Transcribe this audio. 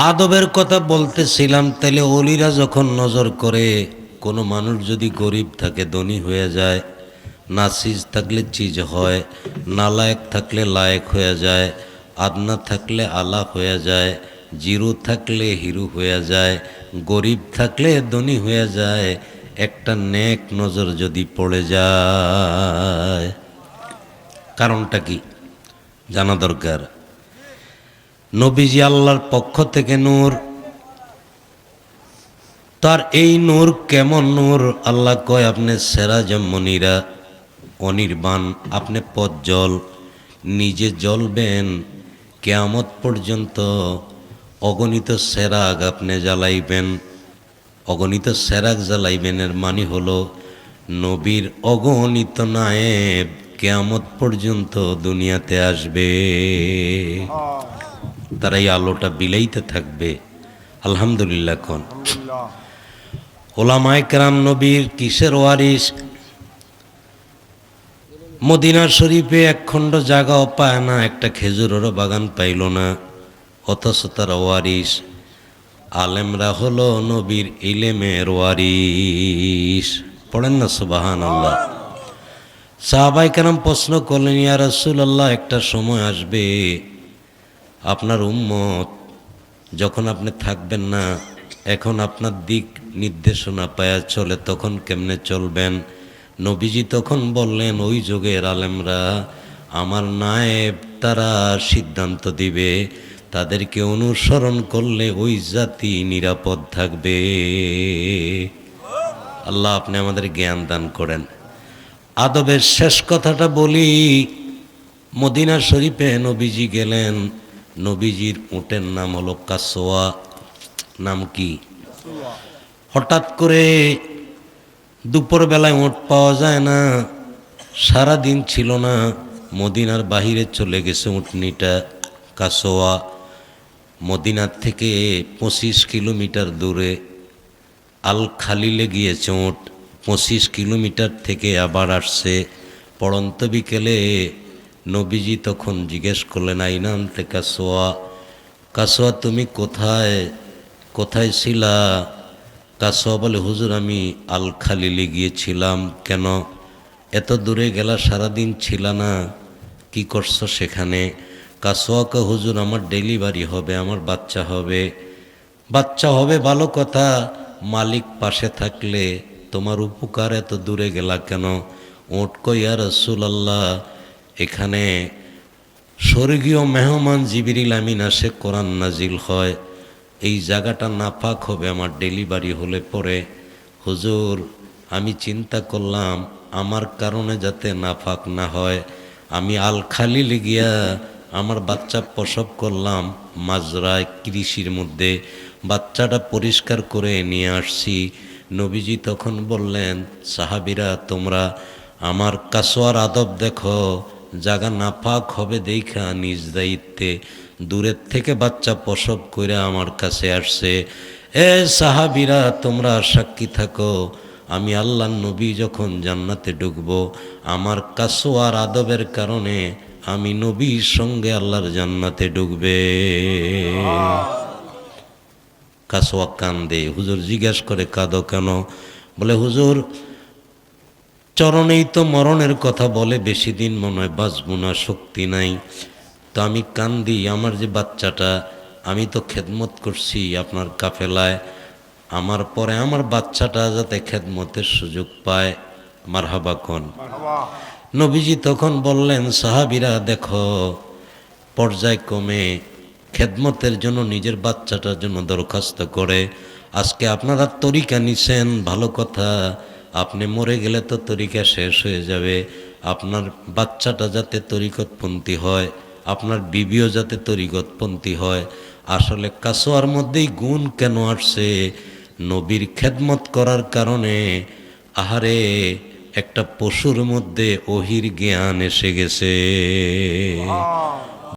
আদবের কথা বলতেছিলাম। তাহলে অলিরা যখন নজর করে কোনো মানুষ যদি গরিব থাকে ধনী হয়ে যায়, নাসিজ থাকলে চিজ হয়, নালায়েক থাকলে লায়েক হয়ে যায়, আদনা থাকলে আলা হয়ে যায়, জিরু থাকলে হিরু হয়ে যায়, গরিব থাকলে ধনী হয়ে যায়, একটা নেক নজর যদি পড়ে যায়, কারণটা কি জানা দরকার। নবীজি আল্লাহর পক্ষ থেকে নূর, তার এই নূর কেমন নূর? আল্লাহ কয় আপনি সেরাজ মনিরা, অনির্বাণ, আপনি পজ্জল, নিজে জ্বলবেন কিয়ামত পর্যন্ত। অগণিত সেরাগ আপনি জ্বালাইবেন, অগণিত সেরাগ জ্বালাইবেন। এর মানে হলো নবীর অগণিত নায়েব কিয়ামত পর্যন্ত দুনিয়াতে আসবে, তারা এই আলোটা বিলাইতে থাকবে। আলহামদুলিল্লাহ। কোন ওলামায়ে কেরাম নবীর কিসের ওয়ারিস? মদিনা শরীফে এক খণ্ড জায়গাও পায় না, একটা খেজুরেরও বাগান পাইল না, অথচ তারা ওয়ারিস। আলেমরা হলো নবীর ইলেমের ওয়ারিস। পড়েন না সুবহানাল্লাহ। সাহাবায়ে কেরাম প্রশ্ন করলেন, ইয়া রাসূলুল্লাহ, একটা সময় আসবে আপনার উম্মত যখন আপনি থাকবেন না, এখন আপনার দিক নির্দেশনা পায়া চলে, তখন কেমনে চলবেন? নবীজি তখন বললেন, ওই যুগের আলেমরা আমার নায়েব, তারা সিদ্ধান্ত দিবে, তাদেরকে অনুসরণ করলে ওই জাতি নিরাপদ থাকবে। আল্লাহ আপনি আমাদের জ্ঞান দান করেন। আদবের শেষ কথাটা বলি, মদিনা শরীফে নবীজি গেলেন, নবীজির উটের নাম হলো কাসওয়া। নাম কি? হঠাৎ করে দুপুরবেলায় উট পাওয়া যায় না, সারা দিন ছিল না, মদিনার বাহিরে চলে গেছে উটনিটা। কাসওয়া মদিনার থেকে 25 কিলোমিটার দূরে। আল খালিলে গিয়েছে উট, 25 কিলোমিটার থেকে আবার আসছে। পড়ন্ত বিকেলে নবীজি তখন জিজ্ঞেস করলেন, আইনা আনতে কাসওয়া, কাসওয়া তুমি কোথায় কোথায় ছিলা? কাসওয়া বলে, হুজুর আমি আল খালিলে গিয়েছিলাম। কেন এত দূরে গেলা, সারাদিন ছিল না, কি করছো সেখানে? কাসওয়াকে, হুজুর আমার ডেলিভারি হবে, আমার বাচ্চা হবে। বাচ্চা হবে ভালো কথা, মালিক পাশে থাকলে তোমার উপকার, এত দূরে গেলা কেন? উট কই, ইয়া রাসূলুল্লাহ, এখানে স্বর্গীয় মেহমান জিবরিল আমিন আসে, কোরআন নাজিল হয়, এই জায়গাটা নাপাক হবে আমার ডেলিভারি হলে পরে। হুজুর আমি চিন্তা করলাম আমার কারণে যাতে নাপাক না হয়, আমি আল খালিলে গিয়া আমার বাচ্চা প্রসব করলাম মাজরায়, কৃষির মধ্যে, বাচ্চাটা পরিষ্কার করে নিয়ে আসছি। নবীজি তখন বললেন, সাহাবীরা তোমরা আমার কাসওয়ার আদব দেখো, জাগা নাপাক হবে দেখা নিজ দায়িত্বে দূরের থেকে বাচ্চা প্রসব করে আমার কাছে আসছে। এ সাহাবীরা তোমরা সাক্ষী থাকো, আমি আল্লাহর নবী যখন জান্নাতে ঢুকবো, আমার কাসওয়ার আদবের কারণে আমি নবীর সঙ্গে আল্লাহর জান্নাতে ঢুকবে। কাসওয়া কান্দে। হুজুর জিজ্ঞেস করে, কাঁদো কেন? বলে, হুজুর চরণেই তো মরণের কথা বলে, বেশি দিন মনে হয় বাঁচবো না, শক্তি নাই, তো আমি কান্দি। আমার যে বাচ্চাটা, আমি তো খেদমত করছি আপনার কাফেলায়, আমার পরে আমার বাচ্চাটা যাতে খেদমতের সুযোগ পায়। মারহাবা কোন। নবীজি তখন বললেন, সাহাবীরা দেখো, পর্যায়ক্রমে খেদমতের জন্য নিজের বাচ্চাটার জন্য দরখাস্ত করে। আজকে আপনারা তরিকা নিছেন, ভালো কথা, আপনি মরে গেলে তো তরিকা শেষ হয়ে যাবে। আপনার বাচ্চাটা যাতে তরিকতপন্থী হয়, আপনার বিবিও যাতে তরিকতপন্থী হয়। আসলে কাসওয়ার মধ্যেই গুণ কেন আসছে? নবীর খেদমত করার কারণে। আহারে, একটা পশুর মধ্যে ওহির জ্ঞান এসে গেছে।